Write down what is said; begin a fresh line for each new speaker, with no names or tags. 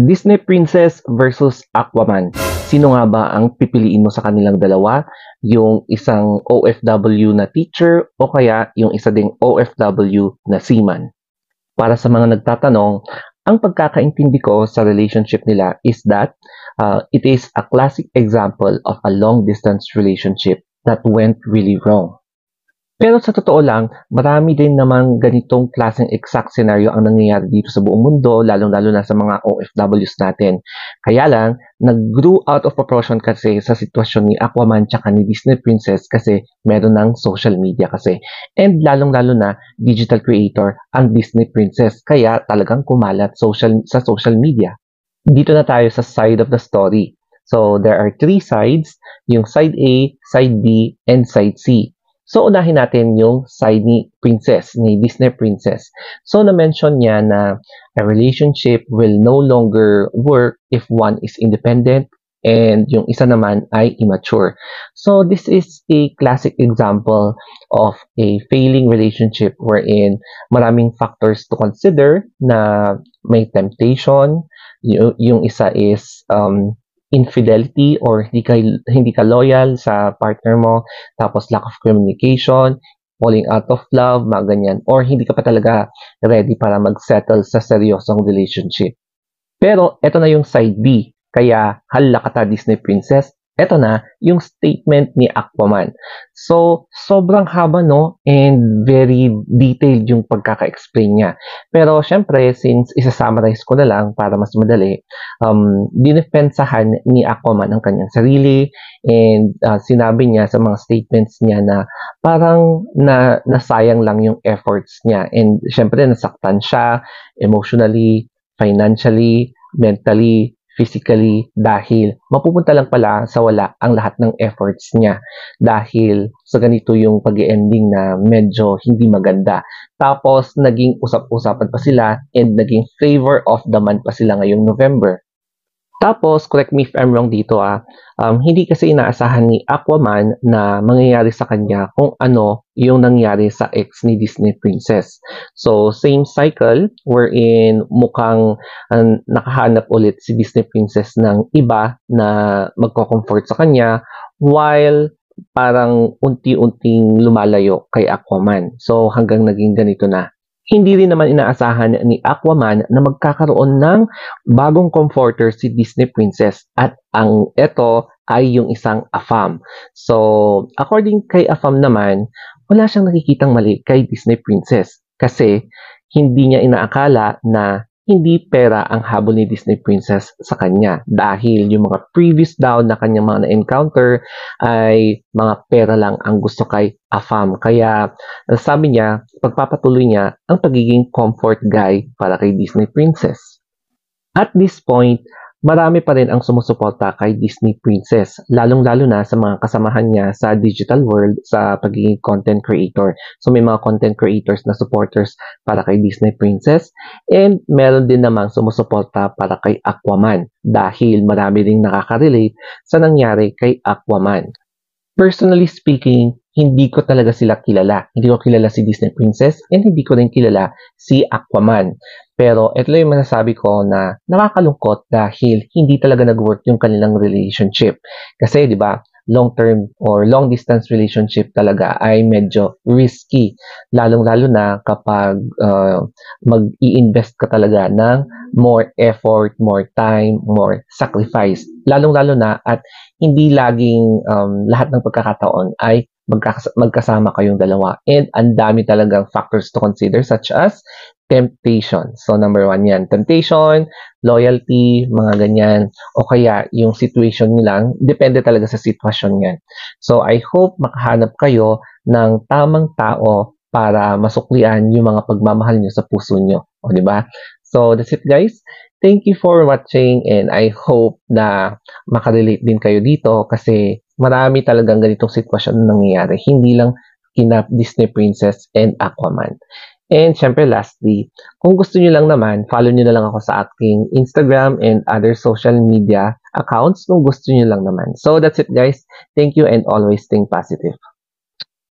Disney Princess versus Aquaman. Sino nga ba ang pipiliin mo sa kanilang dalawa? Yung isang OFW na teacher o kaya yung isa ding OFW na seaman? Para sa mga nagtatanong, ang pagkakaintindi ko sa relationship nila is that it is a classic example of a long-distance relationship that went really wrong. Pero sa totoo lang, marami din namang ganitong klaseng exact scenario ang nangyayari dito sa buong mundo, lalong-lalo na sa mga OFWs natin. Kaya lang, nag-grew out of proportion kasi sa sitwasyon ni Aquaman tsaka ni Disney Princess kasi meron ng social media kasi. And lalong-lalo na, digital creator ang Disney Princess, kaya talagang kumalat sa social media. Dito na tayo sa side of the story. So, there are three sides, yung side A, side B, and side C. So, unahin natin yung side ni Princess, ni Disney Princess. So, na-mention niya na a relationship will no longer work if one is independent and yung isa naman ay immature. So, this is a classic example of a failing relationship wherein maraming factors to consider na may temptation, yung isa is infidelity or hindi ka loyal sa partner mo, tapos lack of communication, falling out of love, mga ganyan, or hindi ka pa talaga ready para mag-settle sa seryosong relationship. Pero eto na yung side B, kaya hala ka ta Disney Princess, eto na yung statement ni Aquaman. So, sobrang haba no and very detailed yung pagkaka-explain niya. Pero syempre, since isa-summarize ko na lang para mas madali, dinefensahan ni Aquaman ang kanyang sarili and sinabi niya sa mga statements niya na parang nasayang lang yung efforts niya. And syempre, nasaktan siya emotionally, financially, mentally, physically, dahil mapupunta lang pala sa wala ang lahat ng efforts niya dahil sa ganito yung pag-ending na medyo hindi maganda. Tapos, naging usap-usapan pa sila and naging flavor of the month pa sila ngayong November. Tapos, correct me if I'm wrong dito hindi kasi inaasahan ni Aquaman na mangyayari sa kanya kung ano yung nangyari sa ex ni Disney Princess. So, same cycle wherein mukhang nakahanap ulit si Disney Princess ng iba na magko-comfort sa kanya while parang unti-unting lumalayo kay Aquaman. So, hanggang naging ganito na. Hindi rin naman inaasahan ni Aquaman na magkakaroon ng bagong comforter si Disney Princess at ang ito ay yung isang AFAM. So, according kay AFAM naman, wala siyang nakikitang mali kay Disney Princess kasi hindi niya inaakala na hindi pera ang habol ni Disney Princess sa kanya dahil yung mga previous daw na kanyang mga na-encounter ay mga pera lang ang gusto kay AFAM. Kaya sabi niya, pagpapatuloy niya ang pagiging comfort guy para kay Disney Princess. At this point, marami pa rin ang sumusuporta kay Disney Princess, lalong-lalo na sa mga kasamahan niya sa digital world sa pagiging content creator. So may mga content creators na supporters para kay Disney Princess and meron din namang sumusuporta para kay Aquaman dahil marami ring nakaka-relate sa nangyari kay Aquaman. Personally speaking, hindi ko talaga sila kilala. Hindi ko kilala si Disney Princess and hindi ko rin kilala si Aquaman. Pero ito lang yung masasabi ko na nakakalungkot dahil hindi talaga nag-work yung kanilang relationship. Kasi, di ba, long-term or long-distance relationship talaga ay medyo risky. Lalong-lalo na kapag mag-i-invest ka talaga ng more effort, more time, more sacrifice. Lalong-lalo na at hindi laging lahat ng pagkakataon ay magkasama kayong dalawa. And ang dami talagang factors to consider such as temptation. So, number one yan. Temptation, loyalty, mga ganyan. O kaya, yung situation nyo lang, depende talaga sa sitwasyon yan. So, I hope makahanap kayo ng tamang tao para masuklian yung mga pagmamahal nyo sa puso nyo. O, diba? So, that's it guys. Thank you for watching and I hope na makarelate din kayo dito kasi marami talagang ganitong sitwasyon na nangyayari. Hindi lang kina Disney Princess and Aquaman. And syempre lastly, kung gusto niyo lang naman, follow niyo na lang ako sa aking Instagram and other social media accounts kung gusto niyo lang naman. So that's it guys. Thank you and always think positive.